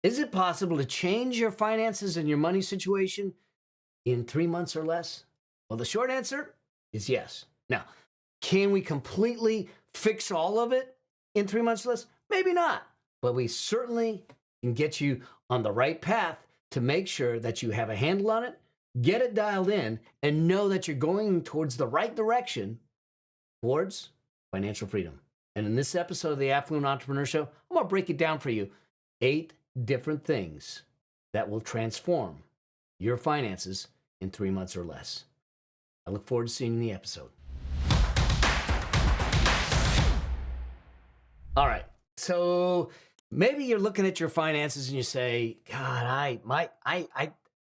Is it possible to change your finances and your money situation in 3 months or less? Well, the short answer is yes. Now, can we completely fix all of it in 3 months or less? Maybe not, but we certainly can get you on the right path to make sure that you have a handle on it, get it dialed in, and know that you're going towards the right direction towards financial freedom. And in this episode of the Affluent Entrepreneur Show, I'm going to break it down for you 8 different things that will transform your finances in 3 months or less. I look forward to seeing you in the episode. All right. So maybe you're looking at your finances and you say, God,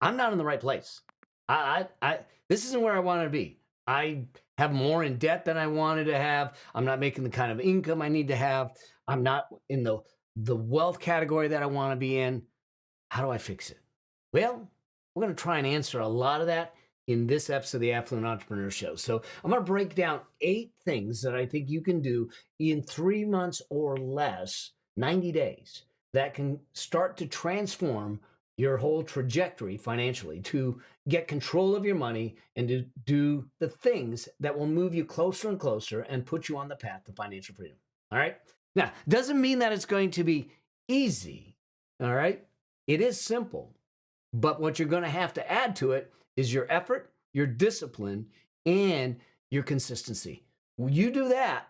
I'm not in the right place. This isn't where I want to be. I have more in debt than I wanted to have. I'm not making the kind of income I need to have. I'm not in the wealth category that I want to be in. How do I fix it? Well, we're going to try and answer a lot of that in this episode of the Affluent Entrepreneur Show. So I'm going to break down 8 things that I think you can do in 3 months or less, 90 days, that can start to transform your whole trajectory financially, to get control of your money and to do the things that will move you closer and closer and put you on the path to financial freedom. All right. Now, doesn't mean that it's going to be easy. All right. It is simple, but what you're going to have to add to it is your effort, your discipline, and your consistency. When you do that,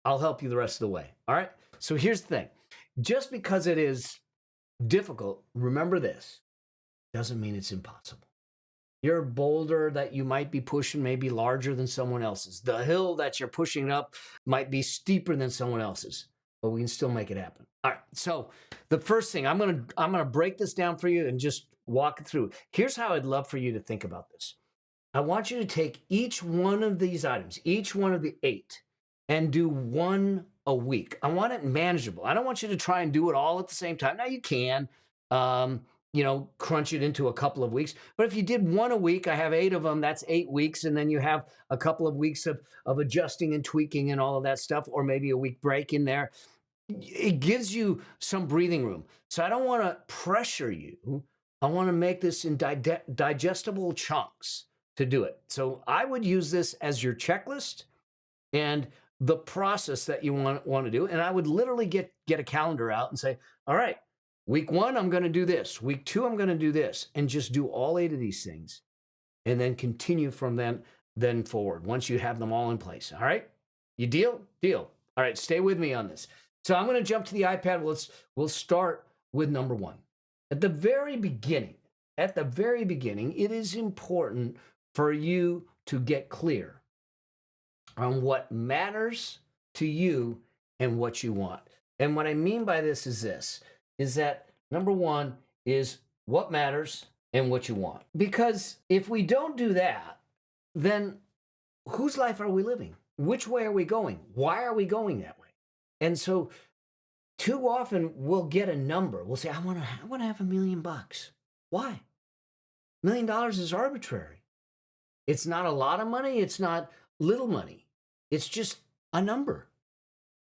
I'll help you the rest of the way. All right. So here's the thing. Just because it is difficult, remember this, doesn't mean it's impossible. Your boulder that you might be pushing may be larger than someone else's. The hill that you're pushing up might be steeper than someone else's, but we can still make it happen. All right. So the first thing, I'm gonna break this down for you and just walk it through. Here's how I'd love for you to think about this. I want you to take each one of these items, each one of the 8, and do one a week. I want it manageable. I don't want you to try and do it all at the same time. Now you can, crunch it into a couple of weeks. But if you did one a week, I have 8 of them, that's 8 weeks. And then you have a couple of weeks of adjusting and tweaking and all of that stuff, or maybe a week break in there. It gives you some breathing room. So I don't want to pressure you. I want to make this in digestible chunks to do it. So I would use this as your checklist and the process that you want to do. And I would literally get a calendar out and say, all right, week 1, I'm going to do this. Week 2, I'm going to do this, and just do all 8 of these things and then continue from then forward once you have them all in place. All right. You deal? Deal. All right. Stay with me on this. So I'm going to jump to the iPad. We'll start with number 1. At the very beginning, it is important for you to get clear on what matters to you and what you want. And what I mean by this is that number 1 is what matters and what you want. Because if we don't do that, then whose life are we living? Which way are we going? Why are we going that way? And so too often we'll get a number. We'll say, I want to have $1 million. Why? $1 million is arbitrary. It's not a lot of money. It's not little money. It's just a number.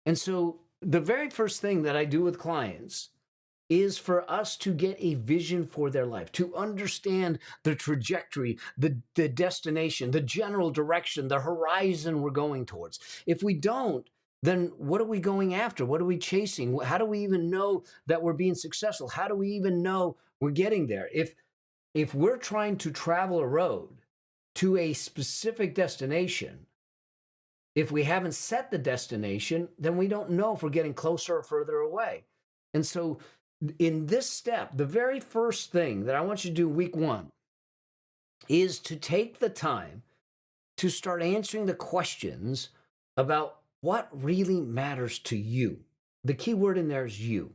And so the very first thing that I do with clients is for us to get a vision for their life, to understand the trajectory, the destination, the general direction, the horizon we're going towards. If we don't, then what are we going after? What are we chasing? How do we even know that we're being successful? How do we even know we're getting there? If we're trying to travel a road to a specific destination, if we haven't set the destination, then we don't know if we're getting closer or further away. And so in this step, the very first thing that I want you to do week 1 is to take the time to start answering the questions about what really matters to you. The key word in there is you.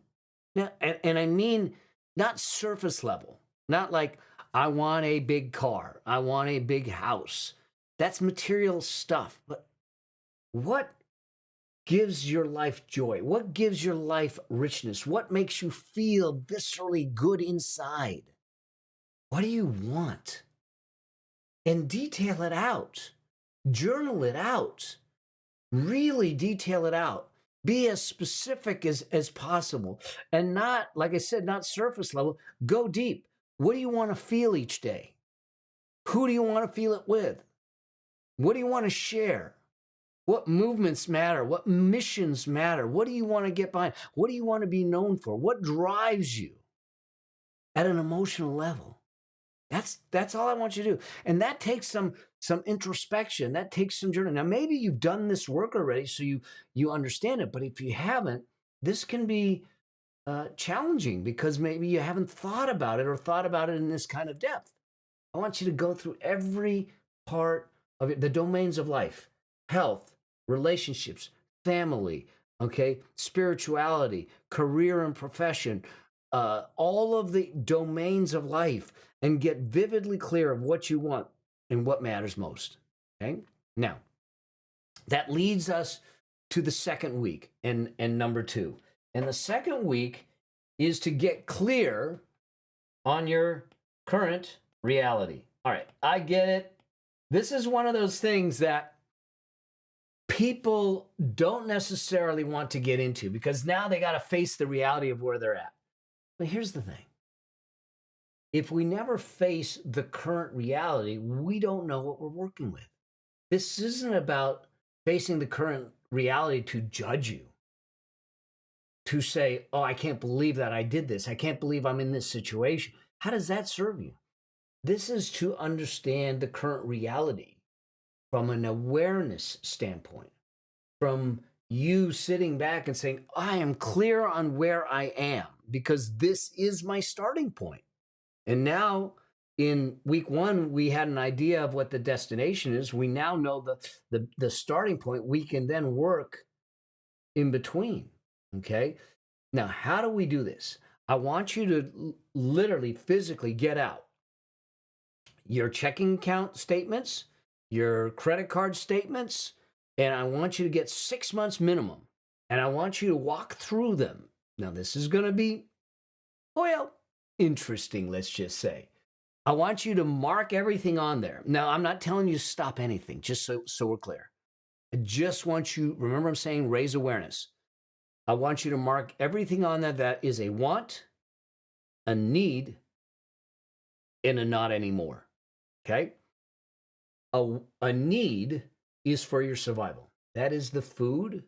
Now, and I mean not surface level, not like I want a big car, I want a big house. That's material stuff. But what gives your life joy? What gives your life richness? What makes you feel viscerally good inside? What do you want? And detail it out. Journal it out. Really detail it out. Be as specific as possible, and not, like I said, not surface level. Go deep. What do you want to feel each day? Who do you want to feel it with? What do you want to share? What movements matter? What missions matter? What do you want to get behind? What do you want to be known for? What drives you at an emotional level? That's all I want you to do. And that takes some introspection. That takes some journey. Now, maybe you've done this work already, so you understand it. But if you haven't, this can be challenging because maybe you haven't thought about it or thought about it in this kind of depth. I want you to go through every part of it, the domains of life: health, relationships, family, okay, spirituality, career and profession, all of the domains of life, and get vividly clear of what you want and what matters most. Okay. Now, that leads us to the second week and number 2. And the second week is to get clear on your current reality. All right, I get it. This is one of those things that people don't necessarily want to get into because now they got to face the reality of where they're at. But here's the thing. If we never face the current reality, we don't know what we're working with. This isn't about facing the current reality to judge you, to say, oh, I can't believe that I did this. I can't believe I'm in this situation. How does that serve you? This is to understand the current reality from an awareness standpoint, from you sitting back and saying, I am clear on where I am because this is my starting point. And now in week 1, we had an idea of what the destination is. We now know the starting point. We can then work in between. Okay. Now, how do we do this? I want you to literally physically get out your checking account statements, your credit card statements, and I want you to get 6 months minimum. And I want you to walk through them. Now, this is going to be, well, interesting, let's just say. I want you to mark everything on there. Now, I'm not telling you to stop anything, just so we're clear. I just want you, remember I'm saying raise awareness. I want you to mark everything on there that is a want, a need, and a not anymore. Okay? A need is for your survival. That is the food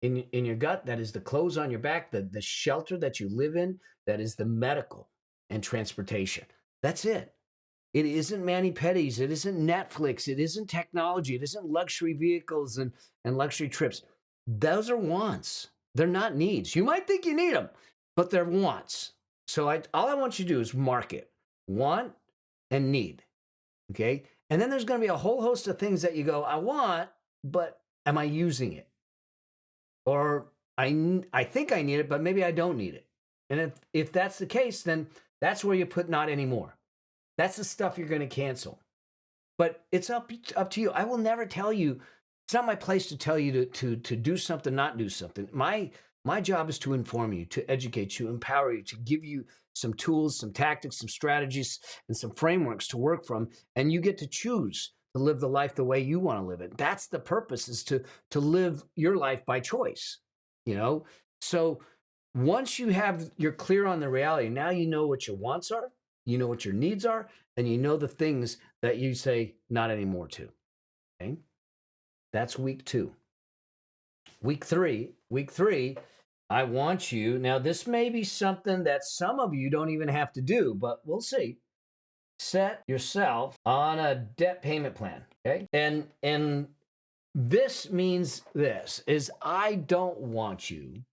in your gut. That is the clothes on your back, the shelter that you live in. That is the medical and transportation. That's it. It isn't mani-pedis. It isn't Netflix. It isn't technology. It isn't luxury vehicles and luxury trips. Those are wants. They're not needs. You might think you need them, but they're wants. So all I want you to do is mark it. Want and need. Okay? And then there's going to be a whole host of things that you go, I want, but am I using it? Or I think I need it, but maybe I don't need it. And if that's the case, then that's where you put not anymore. That's the stuff you're going to cancel. But it's up to you. I will never tell you. It's not my place to tell you to do something, not do something. My job is to inform you, to educate you, empower you, to give you some tools, some tactics, some strategies, and some frameworks to work from. And you get to choose to live the life the way you want to live it. That's the purpose, is to live your life by choice. You know? So once you're clear on the reality, now you know what your wants are, you know what your needs are, and you know the things that you say not anymore to. Okay? That's week 2. Week three, I want you, now this may be something that some of you don't even have to do, but we'll see. Set yourself on a debt payment plan, okay? And this means this, is I don't want you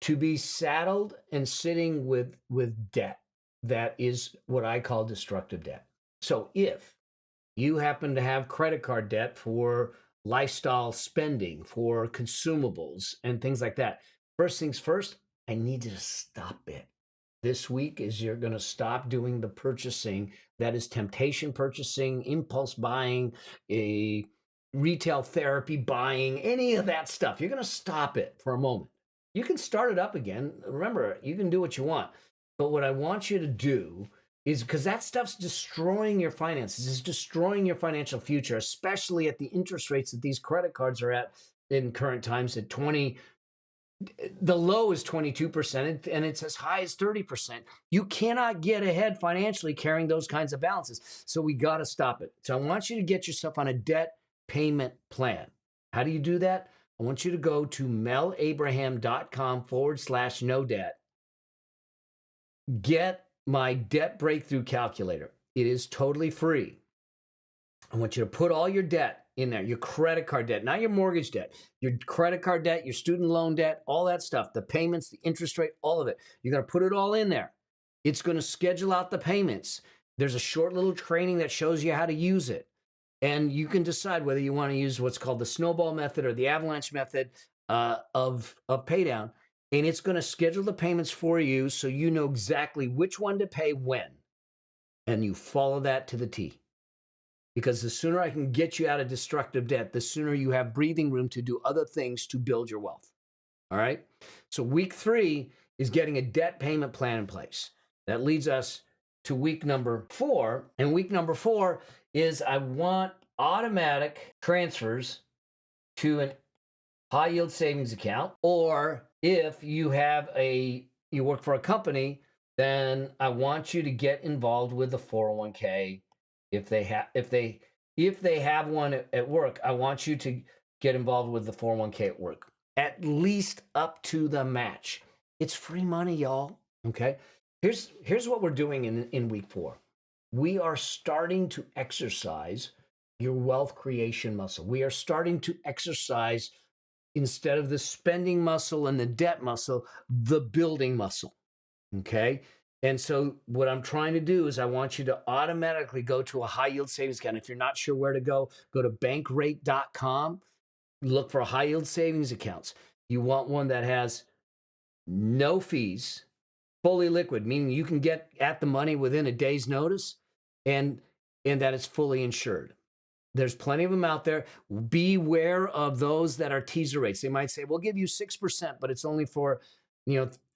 to be saddled and sitting with debt that is what I call destructive debt. So if you happen to have credit card debt for lifestyle spending, for consumables and things like that, first things first, I need you to stop it. This week is you're going to stop doing the purchasing that is temptation purchasing, impulse buying, a retail therapy buying, any of that stuff. You're going to stop it for a moment. You can start it up again. Remember, you can do what you want. But what I want you to do is, because that stuff's destroying your finances, is destroying your financial future, especially at the interest rates that these credit cards are at. in current times at 20. The low is 22% and it's as high as 30%. You cannot get ahead financially carrying those kinds of balances. So we got to stop it. So I want you to get yourself on a debt payment plan. How do you do that? I want you to go to melabraham.com/no debt. Get my debt breakthrough calculator. It is totally free. I want you to put all your debt in there, your credit card debt, not your mortgage debt, your credit card debt, your student loan debt, all that stuff, the payments, the interest rate, all of it. You're going to put it all in there. It's going to schedule out the payments. There's a short little training that shows you how to use it. And you can decide whether you want to use what's called the snowball method or the avalanche method of pay down. And it's going to schedule the payments for you so you know exactly which one to pay when. And you follow that to the T. Because the sooner I can get you out of destructive debt, the sooner you have breathing room to do other things to build your wealth. All right? So week 3 is getting a debt payment plan in place. That leads us to week number 4. And week number 4 is I want automatic transfers to an high yield savings account. Or if you work for a company, then I want you to get involved with the 401k. If they have one at work, I want you to get involved with the 401k at work, at least up to the match. It's free money, y'all. Okay. Here's what we're doing in week 4. We are starting to exercise your wealth creation muscle. We are starting to exercise, instead of the spending muscle and the debt muscle, the building muscle. Okay. And so what I'm trying to do is I want you to automatically go to a high yield savings account. If you're not sure where to go to bankrate.com, look for high yield savings accounts. You want one that has no fees, fully liquid, meaning you can get at the money within a day's notice, and that it's fully insured. There's plenty of them out there. Beware of those that are teaser rates. They might say, we'll give you 6%, but it's only for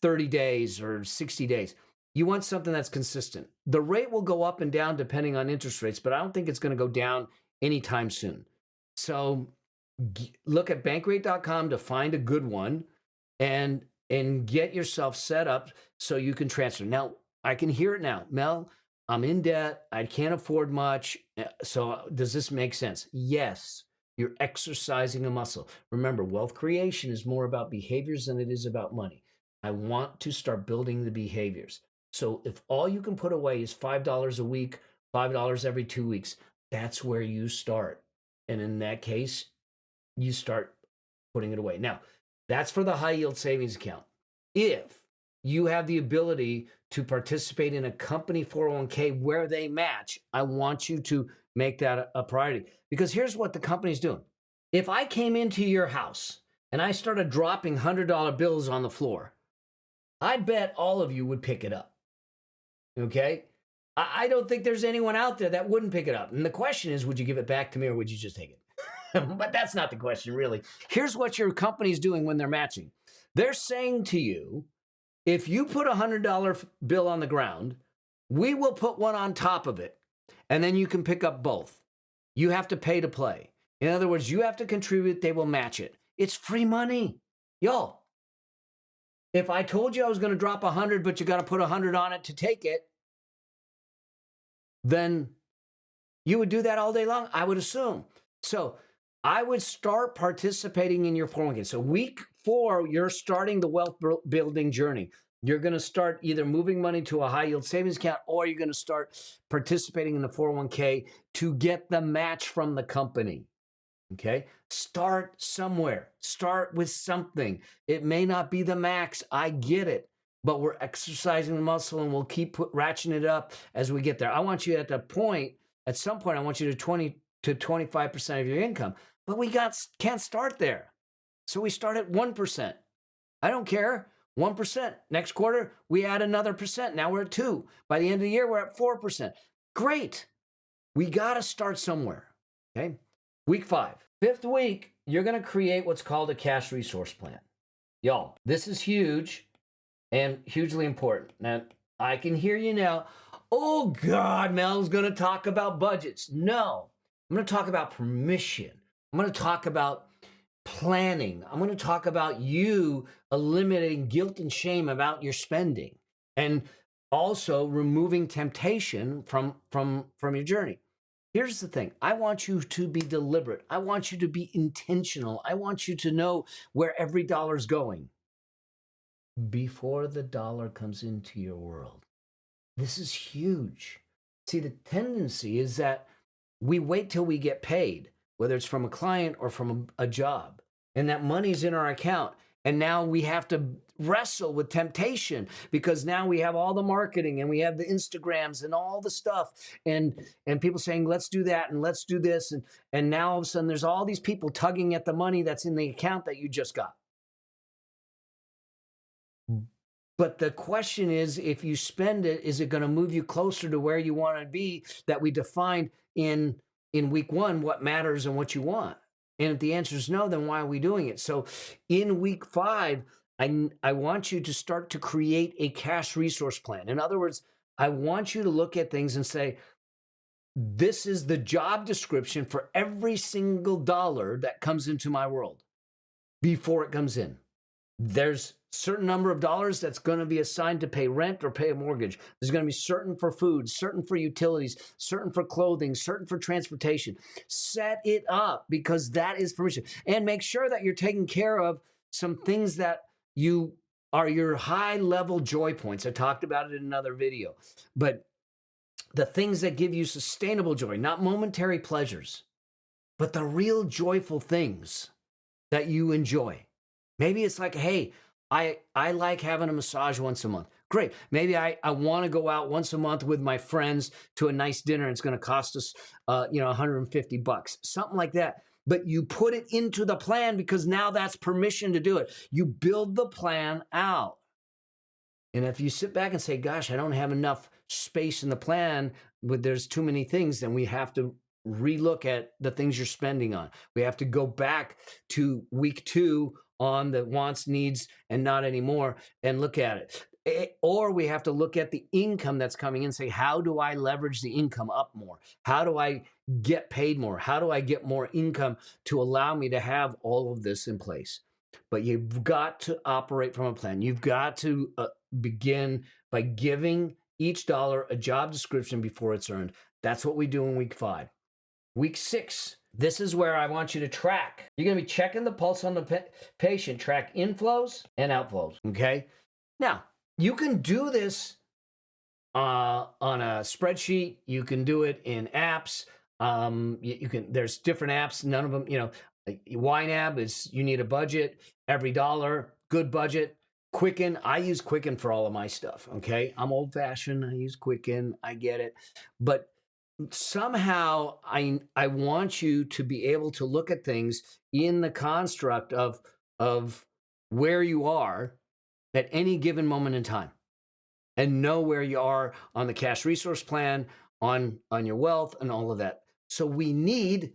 30 days or 60 days. You want something that's consistent. The rate will go up and down depending on interest rates, but I don't think it's going to go down anytime soon. So look at bankrate.com to find a good one and get yourself set up so you can transfer. Now, I can hear it now. Mel, I'm in debt. I can't afford much. So does this make sense? Yes, you're exercising a muscle. Remember, wealth creation is more about behaviors than it is about money. I want to start building the behaviors. So if all you can put away is $5 a week, $5 every 2 weeks, that's where you start. And in that case, you start putting it away. Now, that's for the high yield savings account. If you have the ability to participate in a company 401k where they match, I want you to make that a priority. Because here's what the company's doing. If I came into your house and I started dropping $100 bills on the floor, I bet all of you would pick it up. Okay? I don't think there's anyone out there that wouldn't pick it up. And the question is, would you give it back to me or would you just take it? But that's not the question, really. Here's what your company's doing when they're matching. They're saying to you, if you put a $100 bill on the ground, we will put one on top of it, and then you can pick up both. You have to pay to play. In other words, you have to contribute, they will match it. It's free money. Y'all, if I told you I was going to drop 100, but you got to put 100 on it to take it, then you would do that all day long, I would assume. So I would start participating in your 401k. So week 4, you're starting the wealth building journey. You're going to start either moving money to a high yield savings account, or you're going to start participating in the 401k to get the match from the company. Okay? Start somewhere. Start with something. It may not be the max. I get it. But we're exercising the muscle and we'll keep ratcheting it up as we get there. I want you at some point, I want you to 20 to 25% of your income. But we can't start there. So we start at 1%. I don't care. 1%. Next quarter, we add another percent. Now we're at 2%. By the end of the year, we're at 4%. Great. We got to start somewhere. Okay. Week 5. 5th week, you're going to create what's called a cash resource plan. Y'all, this is huge and hugely important. Now, I can hear you now. Oh, God, Mel's going to talk about budgets. No, I'm going to talk about permission. I'm going to talk about planning. I'm going to talk about you eliminating guilt and shame about your spending, and also removing temptation from your journey. Here's the thing. I want you to be deliberate. I want you to be intentional. I want you to know where every dollar's going before the dollar comes into your world. This is huge. See, the tendency is that we wait till we get paid, whether it's from a client or from a job, and that money's in our account. And now we have to wrestle with temptation because now we have all the marketing and we have the Instagrams and all the stuff and people saying, let's do that and let's do this. And now all of a sudden there's all these people tugging at the money that's in the account that you just got. But the question is, if you spend it, is it going to move you closer to where you want to be that we defined in week 1, what matters and what you want? And if the answer is no, then why are we doing it? So in week 5, I want you to start to create a cash resource plan. In other words, I want you to look at things and say, this is the job description for every single dollar that comes into my world before it comes in. There's certain number of dollars that's going to be assigned to pay rent or pay a mortgage. There's going to be certain for food, certain for utilities, certain for clothing, certain for transportation. Set it up because that is permission. And make sure that you're taking care of some things that you are your high level joy points. I talked about it in another video, but the things that give you sustainable joy, not momentary pleasures, but the real joyful things that you enjoy. Maybe it's like, hey, I like having a massage once a month. Great. Maybe I want to go out once a month with my friends to a nice dinner. It's going to cost us, $150, something like that. But you put it into the plan because now that's permission to do it. You build the plan out. And if you sit back and say, gosh, I don't have enough space in the plan, but there's too many things, then we have to relook at the things you're spending on. We have to go back to week 2 on the wants, needs, and not anymore and look at it. Or we have to look at the income that's coming in and say, how do I leverage the income up more? How do I get paid more? How do I get more income to allow me to have all of this in place? But you've got to operate from a plan. You've got to begin by giving each dollar a job description before it's earned. That's what we do in week 5. Week 6, this is where I want you to track. You're going to be checking the pulse on the patient, track inflows and outflows, okay? Now, you can do this on a spreadsheet. You can do it in apps. There's different apps. None of them, YNAB is, you need a budget, every dollar, good budget. Quicken, I use Quicken for all of my stuff, okay? I'm old fashioned, I use Quicken, I get it. But somehow I want you to be able to look at things in the construct of where you are at any given moment in time and know where you are on the cash resource plan, on your wealth and all of that. So we need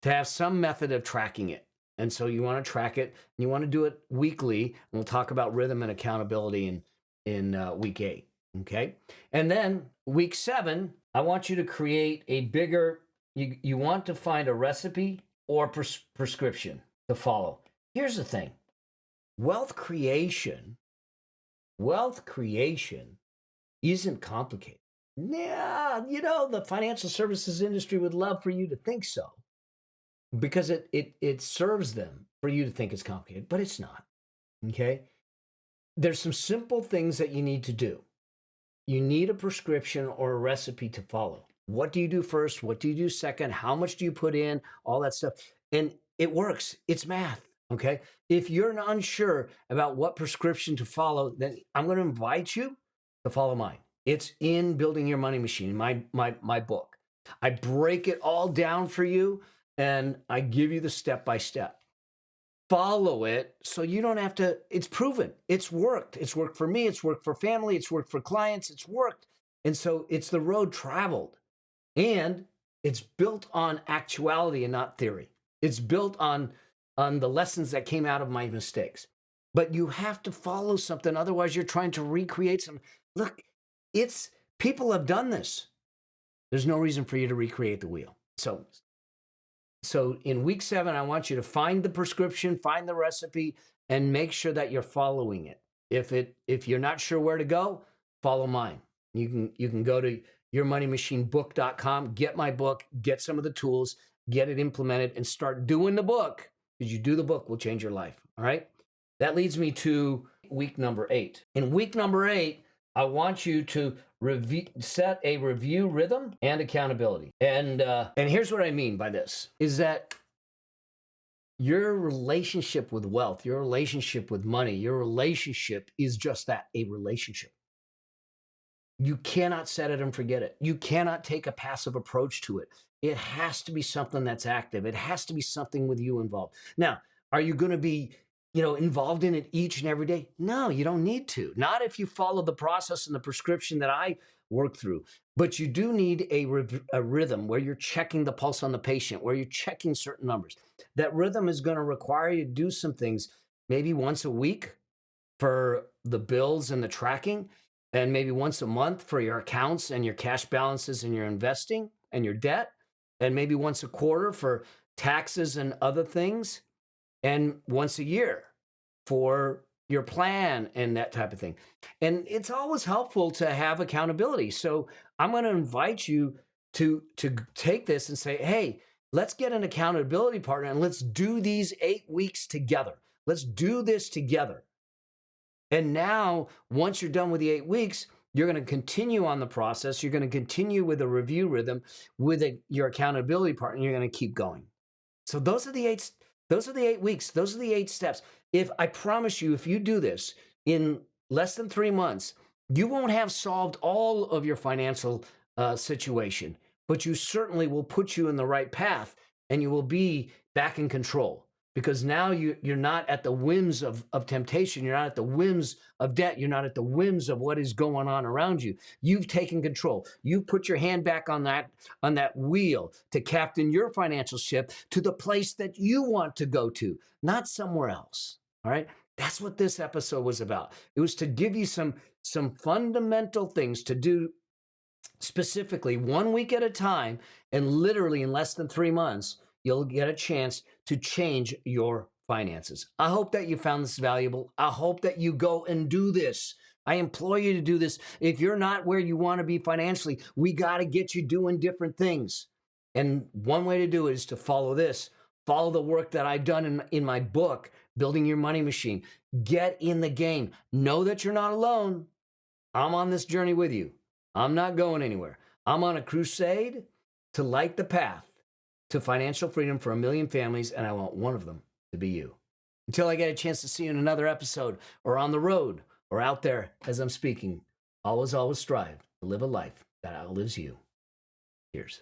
to have some method of tracking it. And so you want to track it and you want to do it weekly. And we'll talk about rhythm and accountability in week 8. Okay. And then week 7, I want you to create a bigger, you want to find a recipe or prescription to follow. Here's the thing. Wealth creation isn't complicated. Yeah, the financial services industry would love for you to think so because it serves them for you to think it's complicated, but it's not. Okay. There's some simple things that you need to do. You need a prescription or a recipe to follow. What do you do first? What do you do second? How much do you put in? All that stuff. And it works. It's math. Okay. If you're unsure about what prescription to follow, then I'm going to invite you to follow mine. It's in Building Your Money Machine, my book. I break it all down for you and I give you the step-by-step. Follow it so you don't have to, it's proven, it's worked. It's worked for me, it's worked for family, it's worked for clients, it's worked. And so it's the road traveled. And it's built on actuality and not theory. It's built on the lessons that came out of my mistakes. But you have to follow something, otherwise you're trying to recreate some. Look, people have done this. There's no reason for you to recreate the wheel. So So in week 7, I want you to find the prescription, find the recipe, and make sure that you're following it. If you're not sure where to go, follow mine. You can go to yourmoneymachinebook.com, get my book, get some of the tools, get it implemented, and start doing the book. Because you do the book will change your life. All right. That leads me to week number 8. In week number 8, I want you to set a review rhythm and accountability. And here's what I mean by this is that your relationship with wealth, your relationship with money, your relationship is just that, a relationship. You cannot set it and forget it. You cannot take a passive approach to it. It has to be something that's active. It has to be something with you involved. Now, are you going to be, involved in it each and every day? No, you don't need to. Not if you follow the process and the prescription that I work through. But you do need a rhythm where you're checking the pulse on the patient, where you're checking certain numbers. That rhythm is going to require you to do some things maybe once a week for the bills and the tracking, and maybe once a month for your accounts and your cash balances and your investing and your debt, and maybe once a quarter for taxes and other things, and once a year for your plan and that type of thing. And it's always helpful to have accountability. So I'm going to invite you to take this and say, hey, let's get an accountability partner and let's do these 8 weeks together. Let's do this together. And now, once you're done with the 8 weeks, you're going to continue on the process. You're going to continue with a review rhythm with your accountability partner. You're going to keep going. So those are the 8 weeks. Those are the 8 steps. If I promise you, if you do this in less than 3 months, you won't have solved all of your financial situation, but you certainly will put you in the right path and you will be back in control. Because now you're not at the whims of temptation. You're not at the whims of debt. You're not at the whims of what is going on around you. You've taken control. You put your hand back on that wheel to captain your financial ship to the place that you want to go to, not somewhere else. All right. That's what this episode was about. It was to give you some fundamental things to do specifically 1 week at a time, and literally in less than 3 months, you'll get a chance to change your finances. I hope that you found this valuable. I hope that you go and do this. I implore you to do this. If you're not where you want to be financially, we got to get you doing different things. And one way to do it is to follow this. Follow the work that I've done in my book, Building Your Money Machine. Get in the game. Know that you're not alone. I'm on this journey with you. I'm not going anywhere. I'm on a crusade to light the path to financial freedom for 1 million families, and I want one of them to be you. Until I get a chance to see you in another episode, or on the road, or out there as I'm speaking, always strive to live a life that outlives you. Cheers.